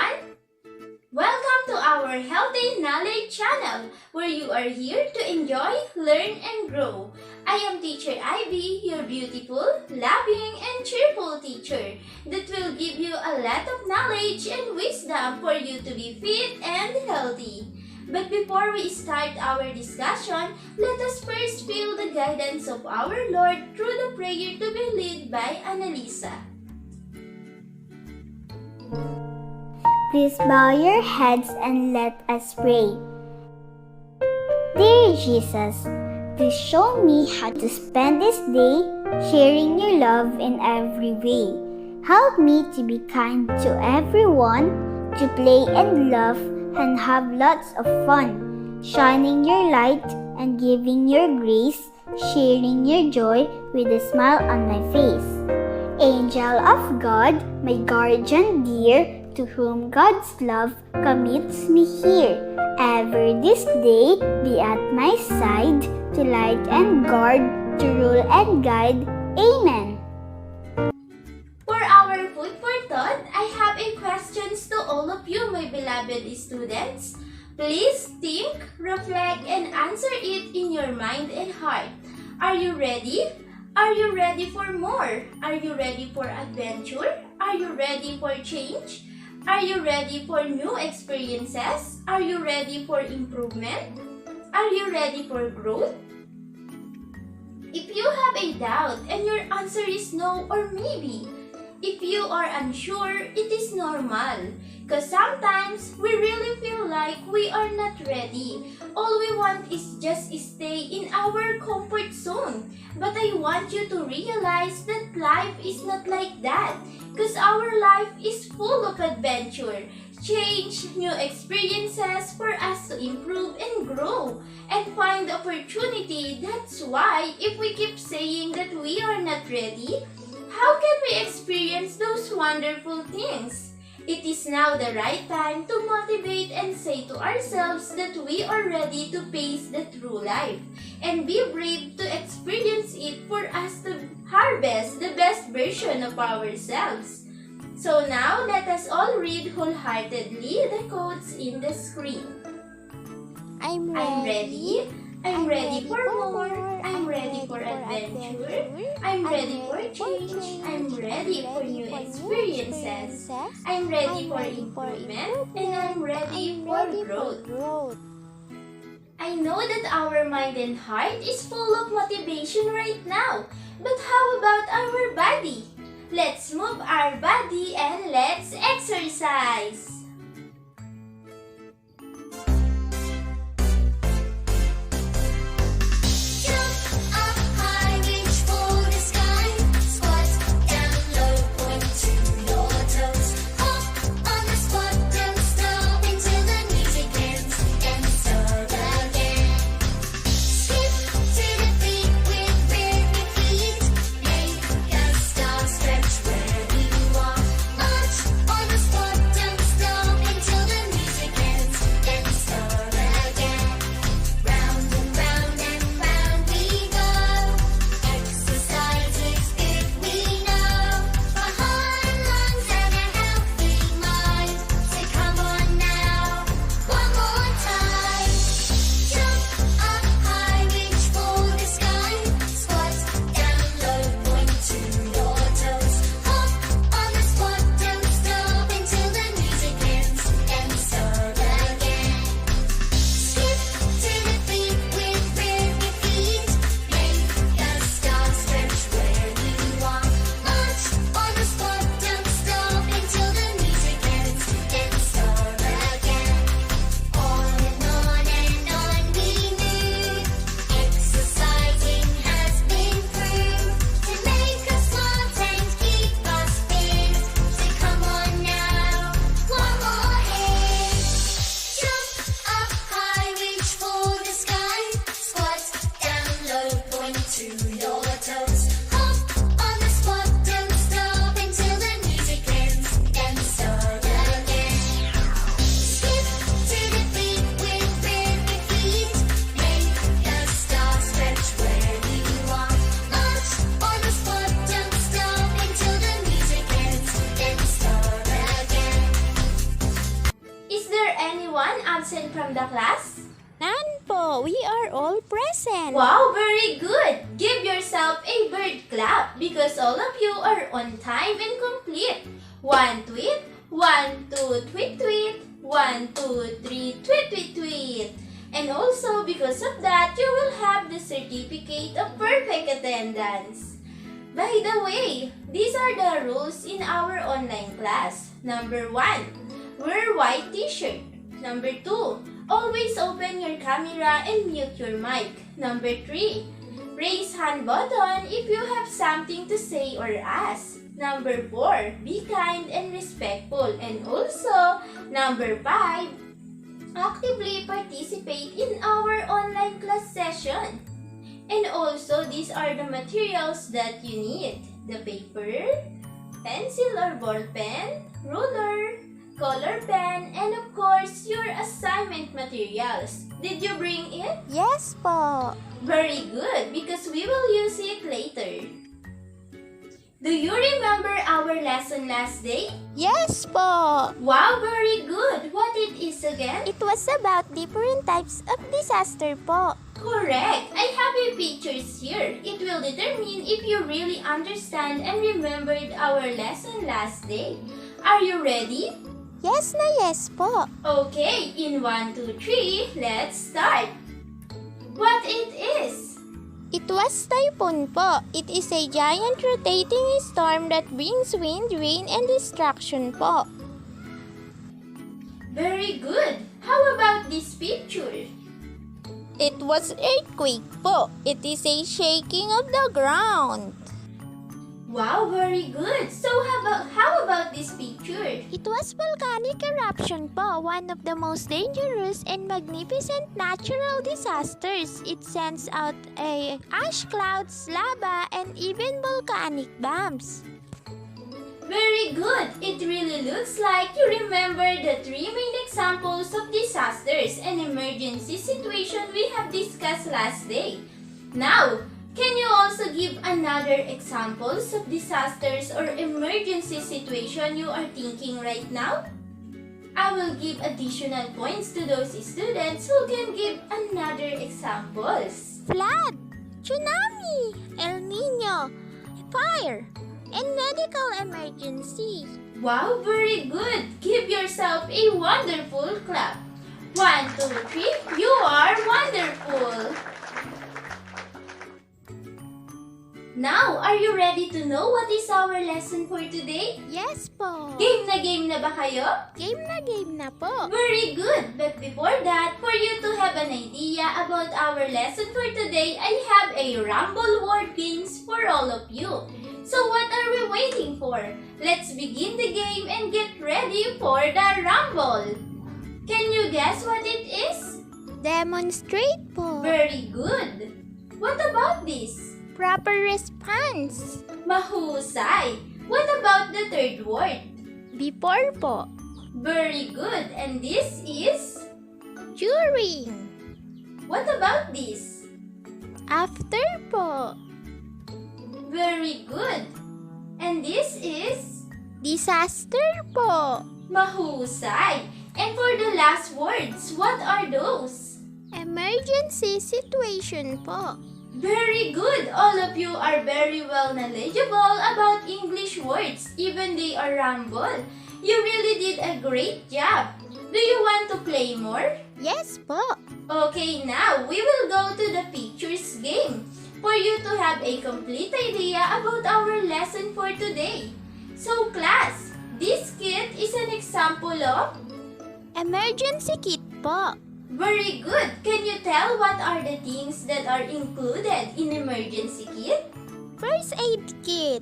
everyone! Welcome to our Healthy Knowledge channel, where you are here to enjoy, learn, and grow. I am Teacher Ivy, your beautiful, loving, and cheerful teacher that will give you a lot of knowledge and wisdom for you to be fit and healthy. But before we start our discussion, let us first feel the guidance of our Lord through the prayer to be led by Annalisa. Please bow your heads and let us pray. Dear Jesus, please show me how to spend this day sharing your love in every way. Help me to be kind to everyone, to play and laugh and have lots of fun, shining your light and giving your grace, sharing your joy with a smile on my face. Angel of God, my guardian dear, to whom God's love commits me here. Ever this day be at my side, to light and guard, to rule and guide. Amen. For our food for thought, I have a questions to all of you, my beloved students. Please think, reflect, and answer it in your mind and heart. Are you ready? Are you ready for more? Are you ready for adventure? Are you ready for change? Are you ready for new experiences? Are you ready for improvement? Are you ready for growth? If you have a doubt and your answer is no or maybe, if you are unsure, it is normal. Because sometimes we really feel like we are not ready. All we want is just stay in our comfort zone. But I want you to realize that life is not like that. Because our life is full of adventure, change, new experiences for us to improve and grow and find opportunity. That's why if we keep saying that we are not ready, how can we experience those wonderful things? It is now the right time to motivate and say to ourselves that we are ready to face the true life and be brave to experience it for us to harvest the best version of ourselves. So now let us all read wholeheartedly the quotes in the screen. I'm ready. I'm ready for more. I'm ready for adventure. I'm ready for change. I'm ready for new experiences. I'm ready for improvement. And I'm ready for growth. I know that our mind and heart is full of motivation right now. But how about our body? Let's move our body and let's exercise. absent from the class? None po. We are all present. Wow, very good! Give yourself a bird clap because all of you are on time and complete. 1 tweet, 1 2 tweet tweet, 1 2 3 tweet tweet tweet. And also because of that, you will have the certificate of perfect attendance. By the way, these are the rules in our online class. Number 1, wear white t-shirt. Number 2, always open your camera and mute your mic. Number 3, raise hand button if you have something to say or ask. Number 4, be kind and respectful. And also, number 5, actively participate in our online class session. And also, these are the materials that you need. The paper, pencil or ball pen, ruler, color pen, and of course, your assignment materials. Did you bring it? Yes po. Very good, because we will use it later. Do you remember our lesson last day? Yes po. Wow, very good. What it is again? It was about different types of disaster po. Correct. I have your pictures here. It will determine if you really understand and remembered our lesson last day. Are you ready? Yes na yes po. Okay, in 1, 2, 3, let's start. What it is? It was typhoon po. It is a giant rotating storm that brings wind, rain, and destruction po. Very good. How about this picture? It was earthquake po. It is a shaking of the ground. Wow, very good. So how about this picture? It was volcanic eruption po, one of the most dangerous and magnificent natural disasters. It sends out ash clouds, lava, and even volcanic bombs. Very good. It really looks like you remember the 3 main examples of disasters and emergency situation we have discussed last day. Now, can you also give another examples of disasters or emergency situation you are thinking right now? I will give additional points to those students who can give another examples. Flood, tsunami, El Nino, fire, and medical emergency. Wow, very good. Give yourself a wonderful clap. 1, 2, 3, you are wonderful. Now, are you ready to know what is our lesson for today? Yes po. Game na ba kayo? Game na po. Very good. But before that, for you to have an idea about our lesson for today, I have a Rumble word games for all of you. So what are we waiting for? Let's begin the game and get ready for the Rumble. Can you guess what it is? Demonstrate po. Very good. What about this? Proper response. Mahusay. What about the third word? Before po. Very good. And this is? During. What about this? After po. Very good. And this is? Disaster po. Mahusay. And for the last words, what are those? Emergency situation po. Very good. All of you are very well knowledgeable about English words, even they are rumble. You really did a great job. Do you want to play more? Yes po. Okay, now we will go to the pictures game for you to have a complete idea about our lesson for today. So class, this kit is an example of? Emergency kit po. Very good. Can you tell what are the things that are included in emergency kit? First aid kit.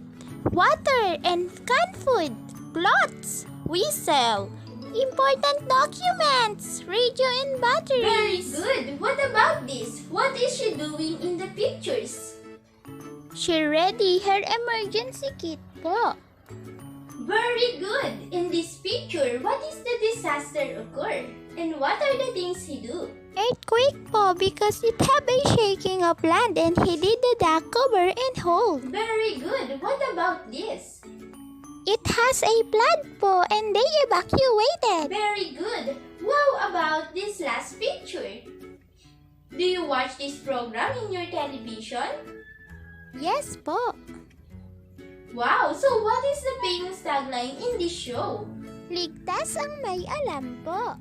Water and canned food. Clothes. Whistle. Important documents. Radio and Very batteries. good. What about this? What is she doing in the pictures? She ready her emergency kit po. Very good. In this picture, what is the disaster occur? And what are the things he do? Earthquake po because it have a shaking of land and he did the dock cover and hold. Very good. What about this? It has a flood po and they evacuated. Very good. Wow about this last picture. Do you watch this program in your television? Yes po. Wow, so what is the famous tagline in this show? Ligtas ang may alam po.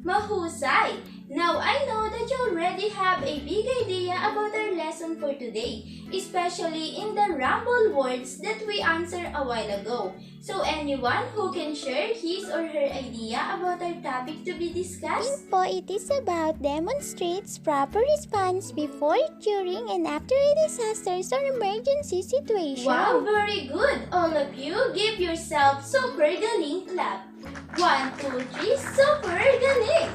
Mahusay! Now I know that you already have a big idea about our lesson for today, especially in the ramble words that we answered a while ago. So anyone who can share his or her idea about our topic to be discussed? Po, it is about demonstrates proper response before, during, and after a disasters or emergency situation. Wow, very good! All of you, give yourself super galing clap. 1, 2, 3, super galing!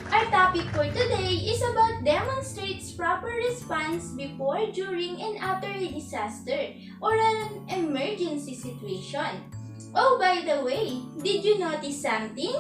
Our topic for today is about demonstrates proper response before, during, and after a disaster or an emergency situation. Oh, by the way, did you notice something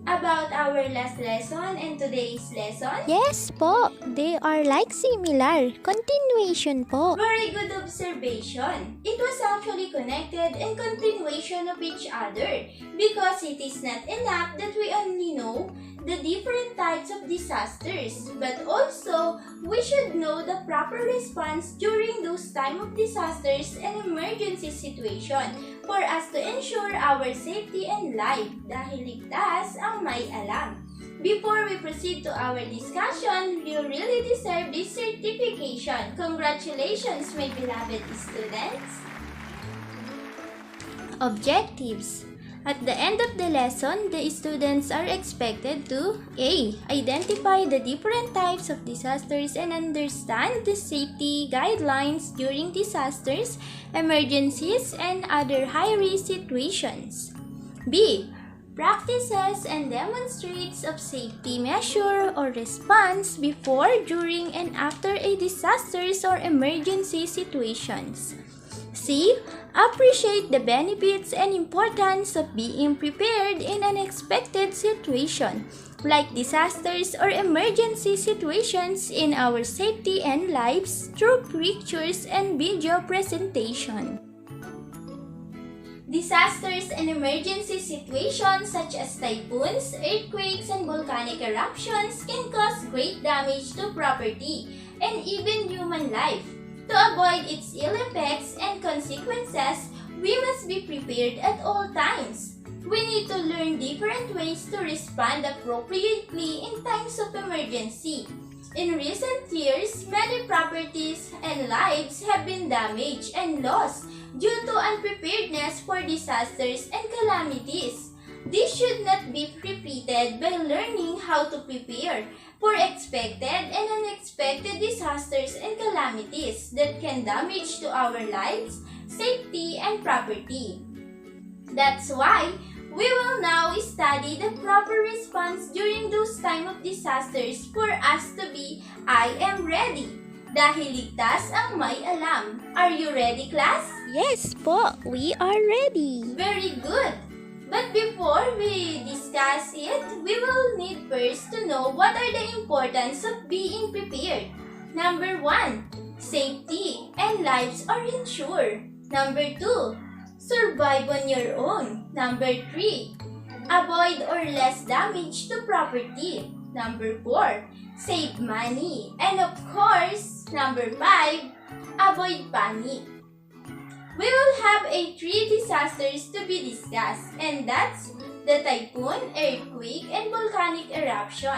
about our last lesson and today's lesson? Yes po, they are like similar. Continuation po. Very good observation. It was actually connected and continuation of each other because it is not enough that we only know the different types of disasters, but also we should know the proper response during those time of disasters and emergency situation for us to ensure our safety and life dahil ligtas ang may alam. Before we proceed to our discussion, you really deserve this certification. Congratulations, my beloved students! Objectives. At the end of the lesson, the students are expected to A. Identify the different types of disasters and understand the safety guidelines during disasters, emergencies, and other high-risk situations. B. Practices and demonstrates of safety measure or response before, during, and after a disasters or emergency situations. C. Appreciate the benefits and importance of being prepared in unexpected situation, like disasters or emergency situations in our safety and lives through pictures and video presentation. Disasters and emergency situations such as typhoons, earthquakes, and volcanic eruptions can cause great damage to property and even human life. To avoid its ill effects and consequences, we must be prepared at all times. We need to learn different ways to respond appropriately in times of emergency. In recent years, many properties and lives have been damaged and lost due to unpreparedness for disasters and calamities. This should not be repeated by learning how to prepare for expected and unexpected disasters and calamities that can damage to our lives, safety, and property. That's why we will now study the proper response during those time of disasters for us to be I am ready. Dahil ligtas ang may alam. Are you ready, class? Yes po, we are ready. Very good. But before we discuss it, we will need first to know what are the importance of being prepared. Number 1, safety and lives are ensured. Number 2, survive on your own. Number 3, avoid or less damage to property. Number 4, save money. And of course, number 5, avoid panic. We will have 3 disasters to be discussed, and that's the typhoon, earthquake, and volcanic eruption.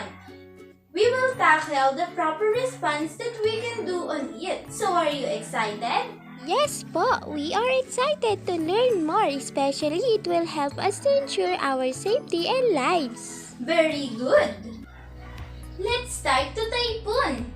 We will tackle the proper response that we can do on it. So are you excited? Yes po, we are excited to learn more, especially it will help us to ensure our safety and lives. Very good! Let's start to typhoon.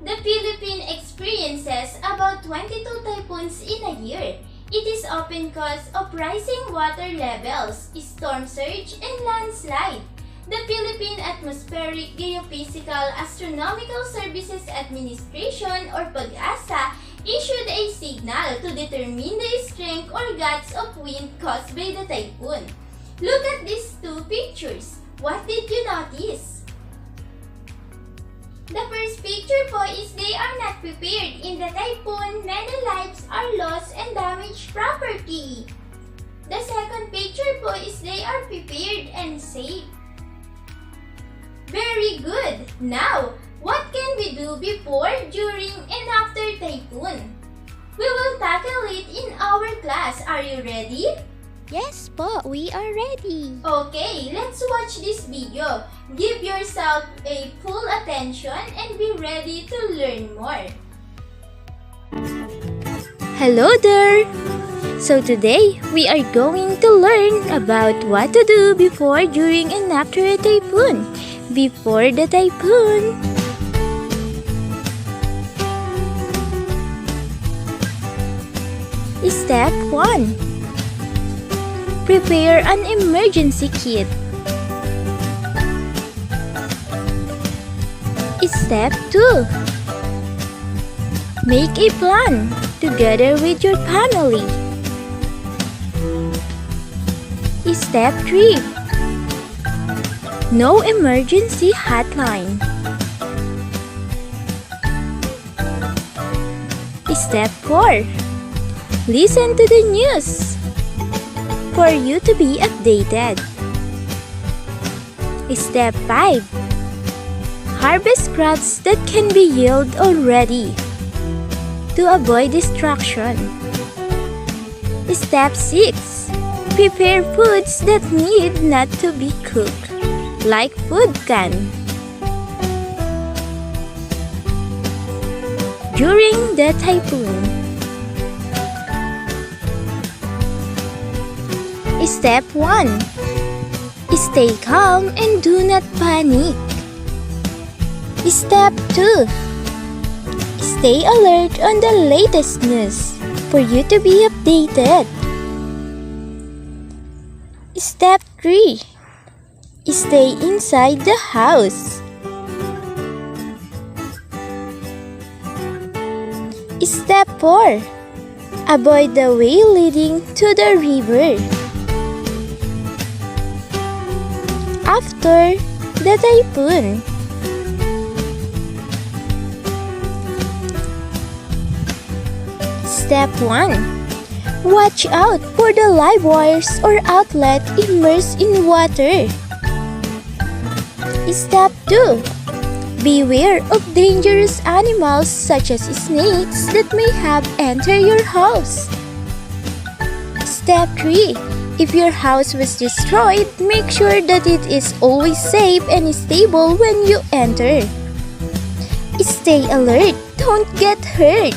The Philippines experiences about 22 typhoons in a year. It is often cause of rising water levels, storm surge, and landslide. The Philippine Atmospheric Geophysical Astronomical Services Administration or PAGASA issued a signal to determine the strength or gusts of wind caused by the typhoon. Look at these 2 pictures. What did you notice? The first picture po is they are not prepared. In the typhoon, many lives are lost and damaged property. The second picture po is they are prepared and safe. Very good! Now, what can we do before, during, and after typhoon? We will tackle it in our class. Are you ready? Yes po, we are ready. Okay, let's watch this video. Give yourself a full attention and be ready to learn more. Hello there! So today, we are going to learn about what to do before, during, and after a typhoon. Before the typhoon. Step 1. Prepare an emergency kit. Step 2. Make a plan together with your family. Step 3. No emergency hotline. Step 4. Listen to the news for you to be updated. Step 5. Harvest crops that can be yield already to avoid destruction. Step 6. Prepare foods that need not to be cooked, like food can. During the typhoon. Step 1. Stay calm and do not panic. Step 2. Stay alert on the latest news for you to be updated. Step 3. Stay inside the house. Step 4. Avoid the way leading to the river. After the typhoon. Step 1. Watch out for the live wires or outlet immersed in water. Step 2. Beware of dangerous animals such as snakes that may have entered your house. Step 3. If your house was destroyed, make sure that it is always safe and stable when you enter. Stay alert, don't get hurt.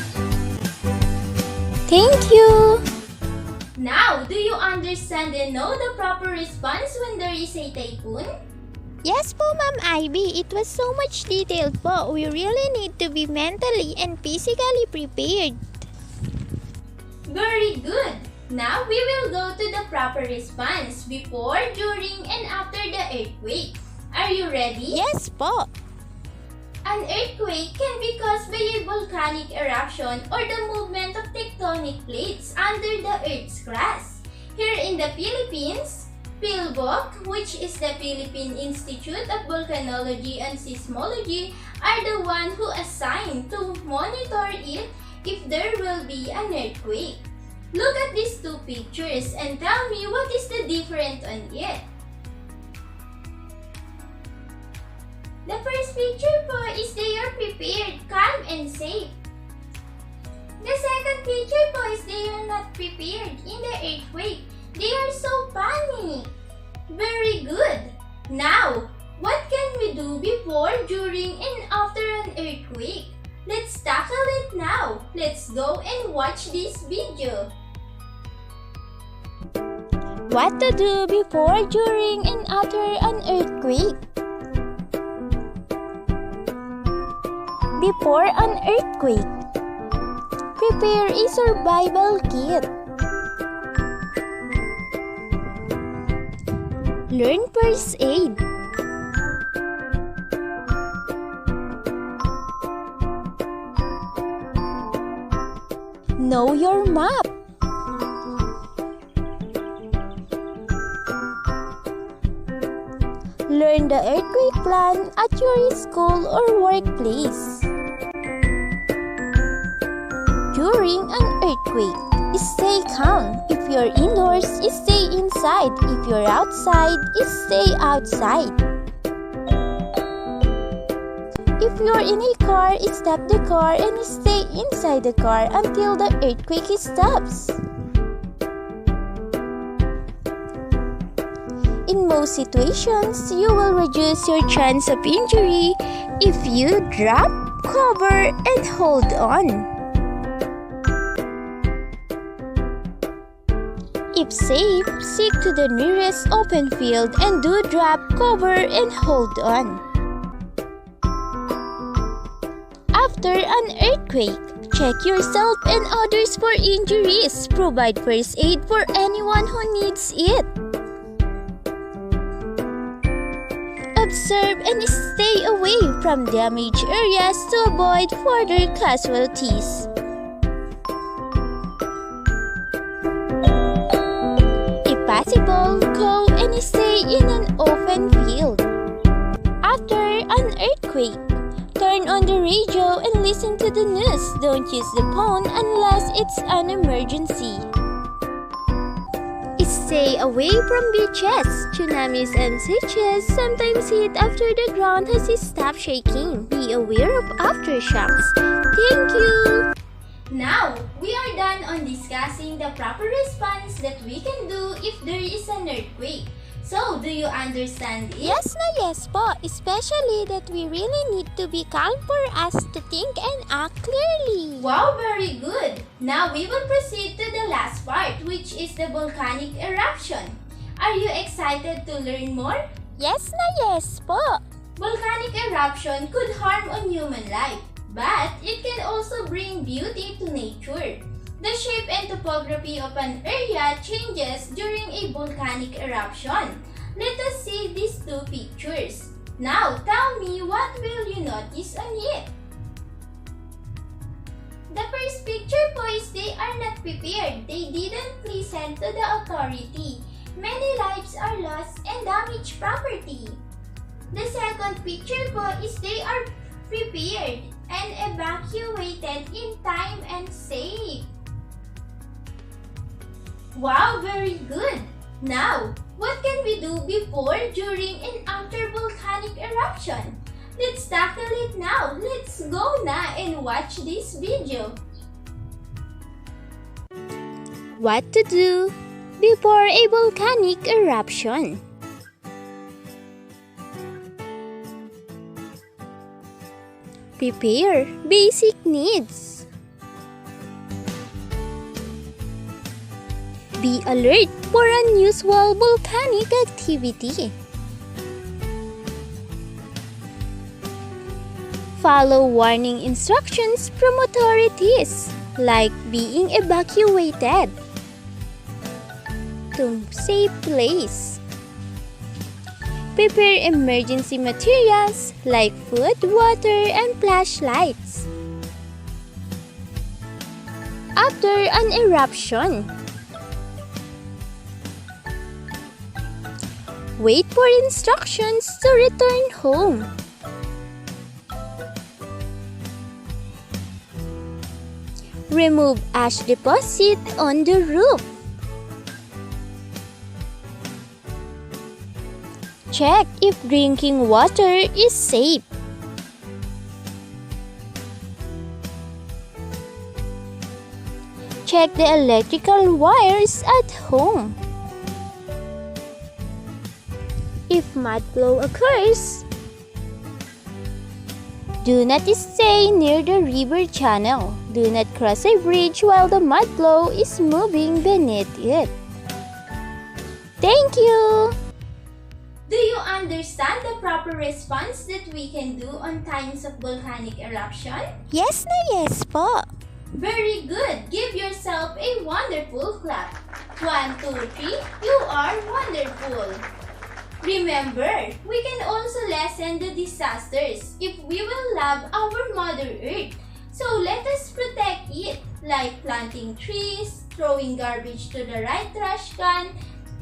Thank you! Now, do you understand and know the proper response when there is a typhoon? Yes po, Ma'am Ivy. It was so much detailed po. We really need to be mentally and physically prepared. Very good! Now, we will go to the proper response before, during, and after the earthquake. Are you ready? Yes po. An earthquake can be caused by a volcanic eruption or the movement of tectonic plates under the Earth's crust. Here in the Philippines, PhilVOC, which is the Philippine Institute of Volcanology and Seismology, are the one who assigned to monitor it if there will be an earthquake. Look at these two pictures and tell me what is the difference on it. The first picture po is they are prepared, calm, and safe. The second picture po is they are not prepared in the earthquake. They are so panicked. Very good. Now, what can we do before, during, and after an earthquake? Let's tackle it now. Let's go and watch this video. What to do before, during, and after an earthquake? Before an earthquake, prepare a survival kit. Learn first aid. Know your map. Learn the earthquake plan at your school or workplace. During an earthquake, stay calm. If you're indoors, stay inside. If you're outside, stay outside. If you're in a car, stop the car and stay inside the car until the earthquake stops. In most situations, you will reduce your chance of injury if you drop, cover, and hold on. If safe, seek to the nearest open field and do drop, cover, and hold on. After an earthquake, check yourself and others for injuries. Provide first aid for anyone who needs it. Observe and stay away from damaged areas to avoid further casualties. If possible, go and stay in an open field. After an earthquake, turn on the radio and listen to the news. Don't use the phone unless it's an emergency. Stay away from beaches. Tsunamis and surges sometimes hit after the ground has stopped shaking. Be aware of aftershocks. Thank you! Now, we are done on discussing the proper response that we can do if there is an earthquake. So, do you understand it? Yes na yes po. Especially that we really need to be calm for us to think and act clearly. Wow, very good! Now we will proceed to the last part, which is the volcanic eruption. Are you excited to learn more? Yes na yes po. Volcanic eruption could harm on human life, but it can also bring beauty to nature. The shape and topography of an area changes during a volcanic eruption. Let us see these two pictures. Now, tell me, what will you notice on it? The first picture po is they are not prepared. They didn't listen to the authority. Many lives are lost and damaged property. The second picture po is they are prepared and evacuated in time and safe. Wow, very good! Now, what can we do before, during, and after volcanic eruption? Let's tackle it now. Let's go na and watch this video. What to do before a volcanic eruption? Prepare basic needs. Be alert for unusual volcanic activity. Follow warning instructions from authorities, like being evacuated to safe place. Prepare emergency materials like food, water, and flashlights. After an eruption, wait for instructions to return home. Remove ash deposit on the roof. Check if drinking water is safe. Check the electrical wires at home. If mud flow occurs, do not stay near the river channel. Do not cross a bridge while the mud flow is moving beneath it. Thank you! Do you understand the proper response that we can do on times of volcanic eruption? Yes na yes po. Very good! Give yourself a wonderful clap. 1, 2, 3, you are wonderful! Remember, we can also lessen the disasters if we will love our Mother Earth. So let us protect it, like planting trees, throwing garbage to the right trash can,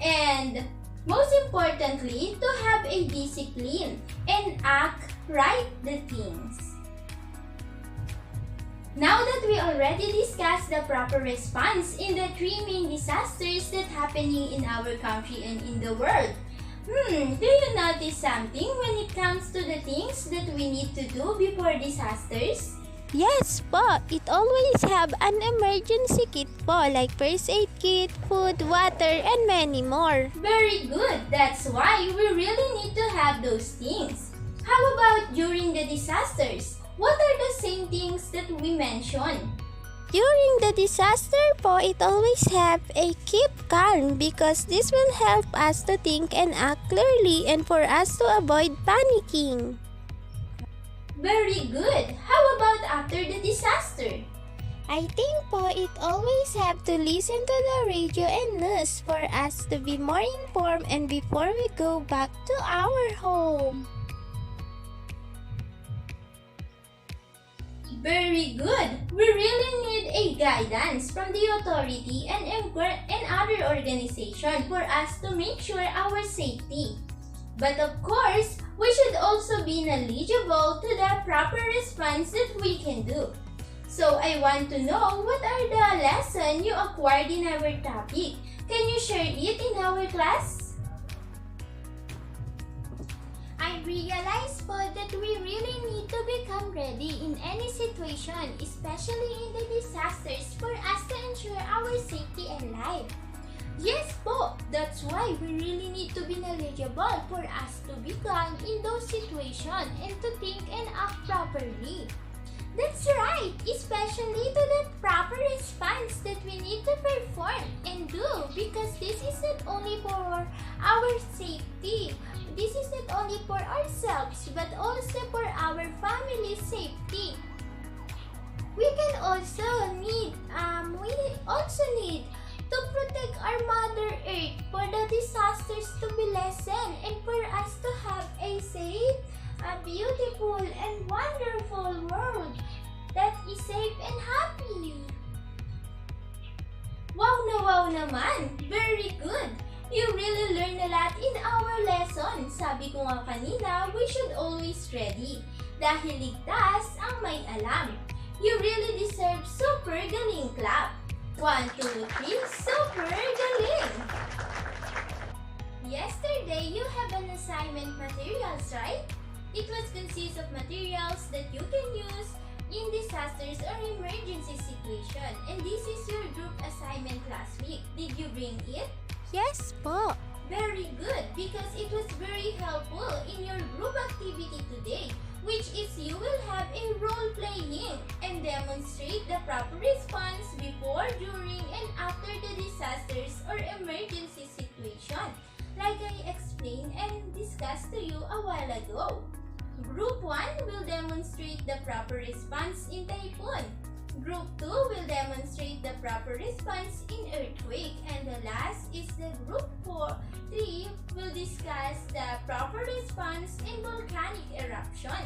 and most importantly, to have a discipline and act right the things. Now that we already discussed the proper response in the three main disasters that happening in our country and in the world, do you notice something when it comes to the things that we need to do before disasters? Yes po, it always have an emergency kit po like first aid kit, food, water, and many more. Very good. That's why we really need to have those things. How about during the disasters? What are the same things that we mentioned? During the disaster po, it always have a keep calm because this will help us to think and act clearly and for us to avoid panicking. Very good. How about after the disaster? I think po, it always have to listen to the radio and news for us to be more informed and before we go back to our home. Very good. We really need a guidance from the authority and other organization for us to make sure our safety. But of course, we should also be knowledgeable to the proper response that we can do. So I want to know what are the lessons you acquired in our topic. Can you share it in our class? I realized po that we really need to become ready in any situation, especially in the disasters, for us to ensure our safety and life. Yes po, that's why we really need to be knowledgeable for us to be calm in those situations and to think and act properly. That's right, especially to the proper response that we need to perform and do, because this is not only for our safety. This is not only for ourselves, but also for our family's safety. We also need to protect our Mother Earth for the disasters to be lessened and for us to have a safe, a beautiful, and wonderful world that is safe and happy. Wow naman! Very good! You really learned a lot in our lesson. Sabi ko nga kanina, we should always ready. Dahil ligtas ang may alam. You really deserve super galing clap. 1, 2, 3, super galing! Yesterday, you have an assignment materials, right? It was consist of materials that you can use in disasters or emergency situation. And this is your group assignment last week. Did you bring it? Yes po. Very good, because it was very helpful in your group activity today, which is you will have a role playing and demonstrate the proper response before, during, and after the disasters or emergency situation, like I explained and discussed to you a while ago. Group 1 will demonstrate the proper response in typhoon. Group 2 will demonstrate the proper response in earthquake. And the last is the Group 3 will discuss the proper response in volcanic eruption.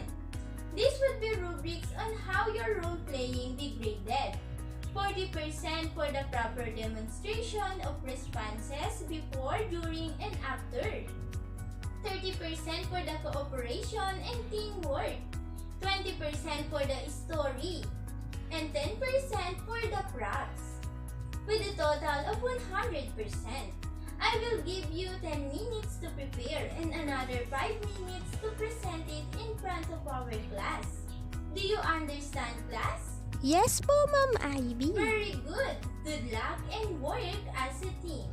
This would be rubrics on how your role-playing degraded. 40% for the proper demonstration of responses before, during, and after. 30% for the cooperation and teamwork. 20% for the story. And 10% for the props, with a total of 100%. I will give you 10 minutes to prepare and another 5 minutes to present it in front of our class. Do you understand, class? Yes po, Ma'am Ivy. Very good. Good luck and work as a team.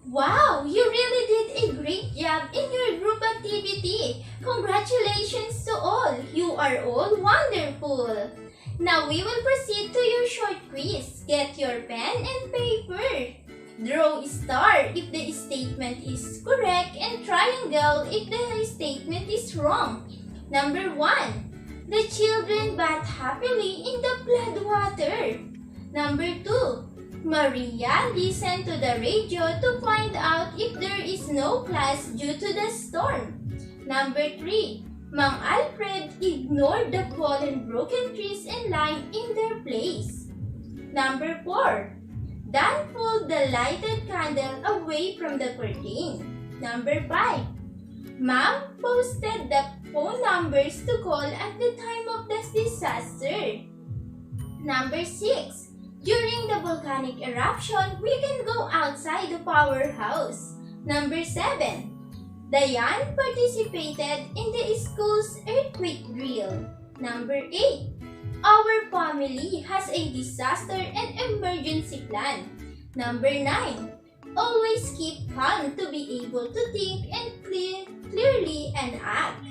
Wow! You really did a great job in your group activity! Congratulations to all! You are all wonderful! Now we will proceed to your short quiz. Get your pen and paper. Draw a star if the statement is correct and triangle if the statement is wrong. Number 1. The children bathe happily in the flood water. Number 2. Maria listened to the radio to find out if there is no class due to the storm. Number 3. Mang Alfred ignored the fallen broken trees and lined in their place. Number 4. Dan pulled the lighted candle away from the curtain. Number 5. Mom posted the phone numbers to call at the time of the disaster. Number 6. During the volcanic eruption, we can go outside the powerhouse. Number 7. Diane participated in the school's earthquake drill. Number 8. Our family has a disaster and emergency plan. Number 9. Always keep calm to be able to think and clearly and act.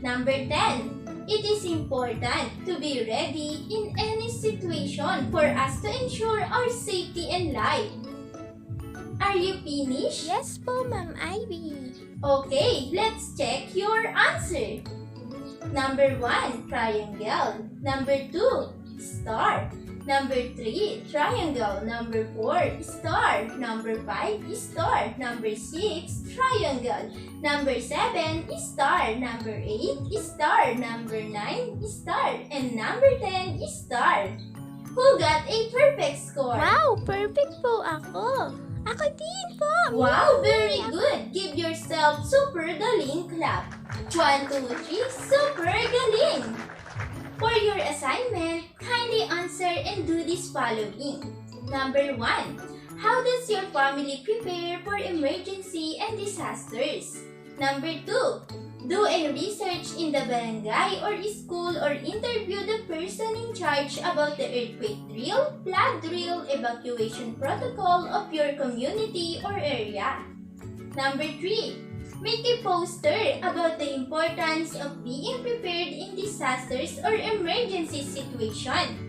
Number 10. It is important to be ready in any situation for us to ensure our safety and life. Are you finished? Yes po, Ma'am Ivy. Okay, let's check your answer. Number 1, triangle. Number 2, star. Number 3, triangle. Number 4, star. Number 5, star. Number 6, triangle. Number 7, star. Number 8, star. Number 9, star. And number 10, star. Who got a perfect score? Wow, perfect po ako. Ako din po. Wow, very good. Give yourself super galing clap. 1, 2, 3, super galing. For your assignment, kindly answer and do this following. Number 1. How does your family prepare for emergency and disasters? Number 2. Do a research in the barangay or school or interview the person in charge about the earthquake drill, flood drill, evacuation protocol of your community or area. Number 3. Make a poster about the importance of being prepared in disasters or emergency situation.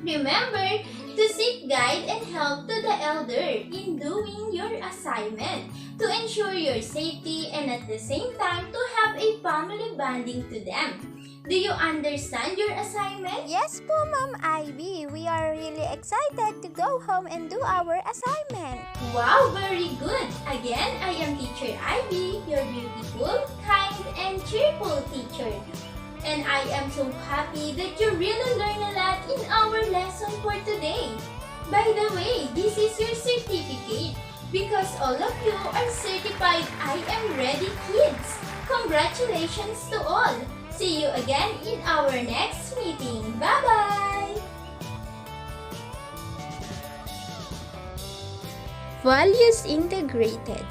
Remember to seek guide and help to the elder in doing your assignment to ensure your safety and at the same time to have a family bonding to them. Do you understand your assignment? Yes po, Ma'am Ivy. We are really excited to go home and do our assignment. Wow, very good! Again, I am Teacher Ivy, your beautiful, kind, and cheerful teacher. And I am so happy that you really learned a lot in our lesson for today. By the way, this is your certificate because all of you are certified I Am Ready Kids. Congratulations to all! See you again in our next meeting. Bye-bye! Values integrated.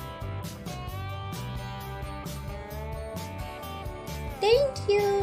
Thank you.